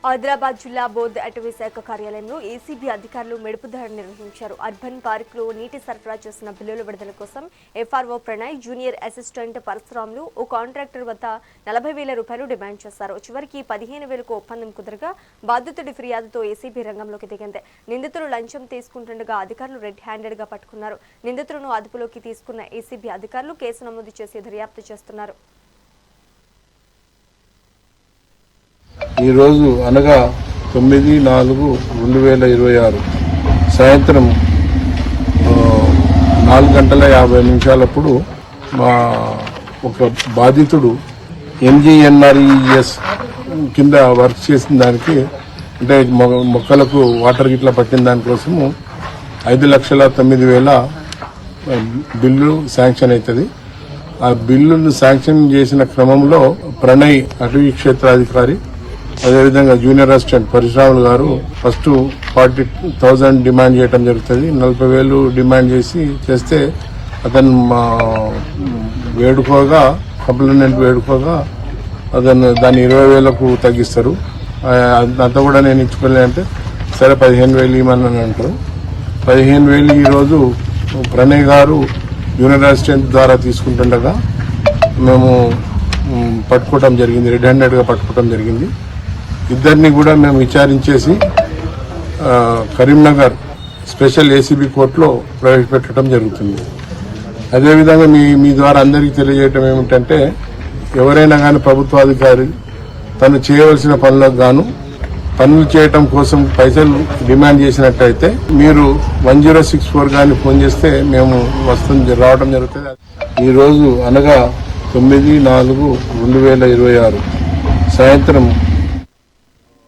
ఆదిలాబాద్ జిల్లా బోర్డు అటవీ శాఖ కార్యాలయంలో ఏసీబీ అధికారులు మెరుపుదాడి నిర్వహించారు. అర్బన్ పార్క్ లో నీటి సరఫరా చేసిన బిల్లుల విడుదల కోసం FRO Pranay, junior assistant Parasuramulu ఓ కాంట్రాక్టర్ వద్ద 40,000 రూపాయలు డిమాండ్ చేశారు. చివరికి 15,000కు ఒప్పందం కుదరగా బాధితుడి ఫిర్యాదుతో ఏసీబీ రంగంలోకి దిగింది. నిందితులు లంచం తీసుకుంటుండగా అధికారులు రెడ్ హ్యాండెడ్ గా పట్టుకున్నారు. నిందితులను అదుపులోకి తీసుకున్న ఏసీబీ అధికారులు కేసు నమోదు చేసి దర్యాప్తు చేస్తున్నారు. ఈరోజు అనగా 9/4/2026 సాయంత్రం 4:50 మా ఒక బాధితుడు MGNRES కింద వర్క్ చేసిన దానికి అంటే మొక్కలకు వాటర్ గిట్లా పట్టిన దానికోసము 5,09,000 బిల్లు శాంక్షన్ అవుతుంది. ఆ బిల్లును శాంక్షన్ చేసిన క్రమంలో ప్రణయ్ అటవీ క్షేత్రాధికారి అదేవిధంగా జూనియర్ అసిస్టెంట్ పరశురాములు గారు ఫస్ట్ 40,000 డిమాండ్ చేయడం జరుగుతుంది. 40,000 డిమాండ్ చేస్తే అతను కంప్లైంట్ వేడుకోగా అతను దాన్ని 20,000కు తగ్గిస్తారు. అంతా కూడా నేను ఇచ్చుకోలేనంటే సరే 15,000 ఇవ్వమని అంటారు. 15,000 ఈరోజు ప్రణయ్ గారు జూనియర్ అసిస్టెంట్ ద్వారా తీసుకుంటుండగా మేము పట్టుకోవడం జరిగింది, రెడ్ హ్యాండెడ్గా పట్టుకోవడం జరిగింది. ఇద్దరిని కూడా మేము విచారించేసి కరీంనగర్ స్పెషల్ ఏసీబీ కోర్టులో ప్రవేశపెట్టడం జరుగుతుంది. అదేవిధంగా మీ ద్వారా అందరికీ తెలియజేయటం ఏమిటంటే ఎవరైనా కానీ ప్రభుత్వాధికారి తను చేయవలసిన పనులకు గాను పనులు చేయటం కోసం పైసలు డిమాండ్ చేసినట్టయితే మీరు 1064 కానీ ఫోన్ చేస్తే మేము రావడం జరుగుతుంది. ఈరోజు అనగా 9/4/2026 సాయంత్రం